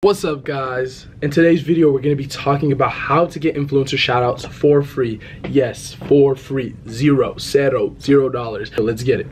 What's up, guys? In today's video we're going to be talking about how to get influencer shoutouts for free. Yes, for free. $0. So let's get it.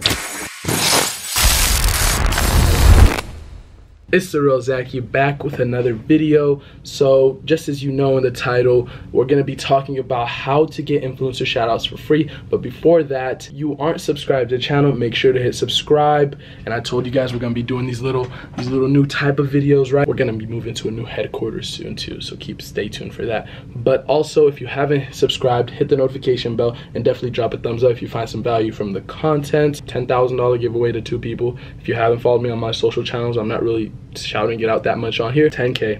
It's the real Zaki back with another video. So just as you know in the title, we're going to be talking about how to get influencer shoutouts for free. But before that, you aren't subscribed to the channel, make sure to hit subscribe. And I told you guys we're going to be doing these little new type of videos, right? We're going to be moving to a new headquarters soon too, so stay tuned for that. But also, if you haven't subscribed, hit the notification bell and definitely drop a thumbs up if you find some value from the content. $10,000 giveaway to 2 people. If you haven't followed me on my social channels, I'm not really shouting it out that much on here. 10K,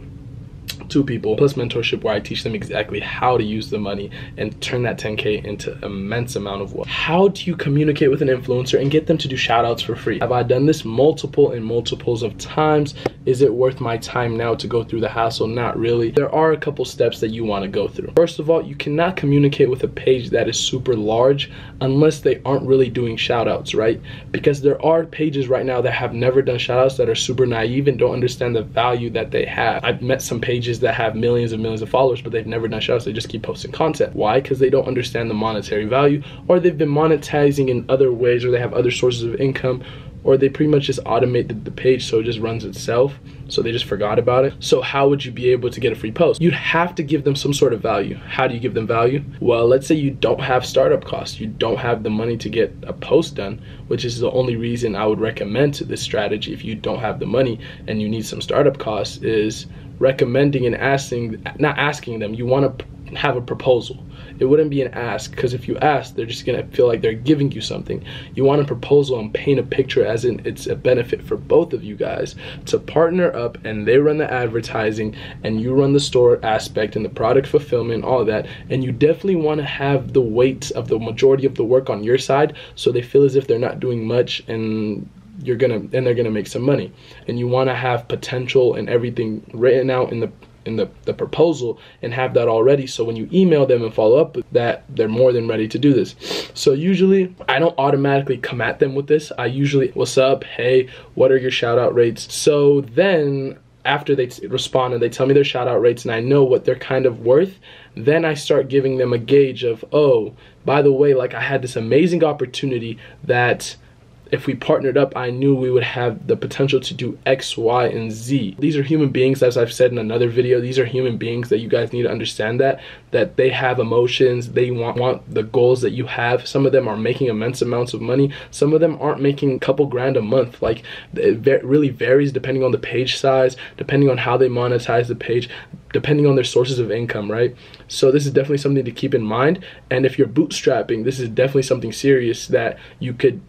2 people, plus mentorship where I teach them exactly how to use the money and turn that 10K into immense amount of wealth. How do you communicate with an influencer and get them to do shoutouts for free? Have I done this multiples of times? Is it worth my time now to go through the hassle? Not really. There are a couple steps that you want to go through. First of all, you cannot communicate with a page that is super large unless they aren't really doing shoutouts, right? Because there are pages right now that have never done shoutouts that are super naive and don't understand the value that they have. I've met some pages that have millions and millions of followers, but they've never done shoutouts. They just keep posting content. Why? Because they don't understand the monetary value, or they've been monetizing in other ways, or they have other sources of income, or they pretty much just automated the page so it just runs itself, so they just forgot about it. So how would you be able to get a free post? You'd have to give them some sort of value. How do you give them value? Well, let's say you don't have startup costs. You don't have the money to get a post done, which is the only reason I would recommend this strategy if you don't have the money and you need some startup costs, is recommending and not asking them. You want to have a proposal. It wouldn't be an ask, because if you ask, they're just gonna feel like they're giving you something. You want a proposal and paint a picture as in it's a benefit for both of you guys to partner up, and they run the advertising and you run the store aspect and the product fulfillment, all of that. And you definitely want to have the weight of the majority of the work on your side, so they feel as if they're not doing much and they're gonna make some money. And you want to have potential and everything written out in the proposal and have that already, so when you email them and follow up with that, they're more than ready to do this. So usually I don't automatically come at them with this. I usually, what's up, hey, what are your shout out rates? So then after they respond and they tell me their shout out rates and I know what they're kind of worth, then I start giving them a gauge of, oh, by the way, like I had this amazing opportunity that if we partnered up, I knew we would have the potential to do X, Y, and Z. These are human beings, as I've said in another video. These are human beings that you guys need to understand that they have emotions. They want the goals that you have. Some of them are making immense amounts of money. Some of them aren't making a couple grand a month. Like, it really varies depending on the page size, depending on how they monetize the page, depending on their sources of income, right? So this is definitely something to keep in mind. And if you're bootstrapping, this is definitely something serious that you can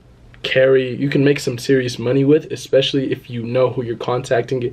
make some serious money with, especially if you know who you're contacting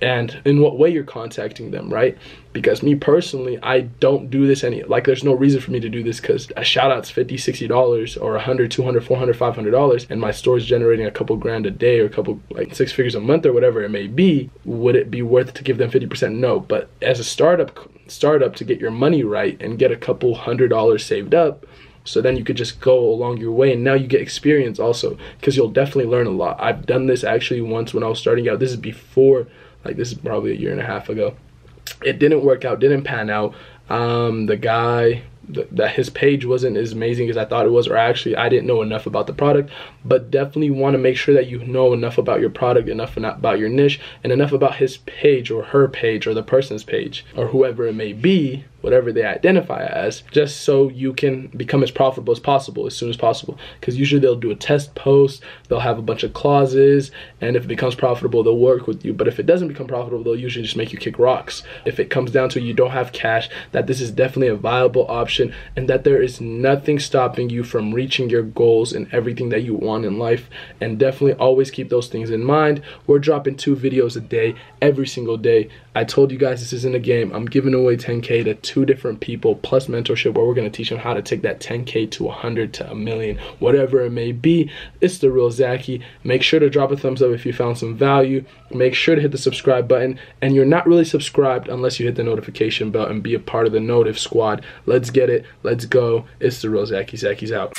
and in what way you're contacting them, right? Because me personally, I don't do this there's no reason for me to do this, because a shout out's $50, $60 or $100, $200, $400, $500, and my store is generating a couple grand a day or a couple, like 6 figures a month or whatever it may be. Would it be worth to give them 50%? No. But as a startup to get your money right and get a couple $100 saved up, so then you could just go along your way, and now you get experience also, because you'll definitely learn a lot. I've done this actually once when I was starting out. This is before, like, this is probably 1.5 years ago. It didn't work out, didn't pan out. The guy, that his page wasn't as amazing as I thought it was, or actually I didn't know enough about the product. But definitely want to make sure that you know enough about your product, enough about your niche, and enough about his page or her page or the person's page or whoever it may be, whatever they identify as, just so you can become as profitable as possible as soon as possible. Because usually they'll do a test post, they'll have a bunch of clauses, and if it becomes profitable, they'll work with you. But if it doesn't become profitable, they'll usually just make you kick rocks. If it comes down to you don't have cash, that this is definitely a viable option, and that there is nothing stopping you from reaching your goals and everything that you want in life. And definitely always keep those things in mind. We're dropping 2 videos a day, every single day. I told you guys this isn't a game. I'm giving away 10K to 2 different people, plus mentorship, where we're going to teach them how to take that 10K to 100 to 1,000,000, whatever it may be. It's the real Zaki. Make sure to drop a thumbs up if you found some value. Make sure to hit the subscribe button. And you're not really subscribed unless you hit the notification bell and be a part of the Notif squad. Let's get it. Let's go. It's the real Zaki. Zaki's out.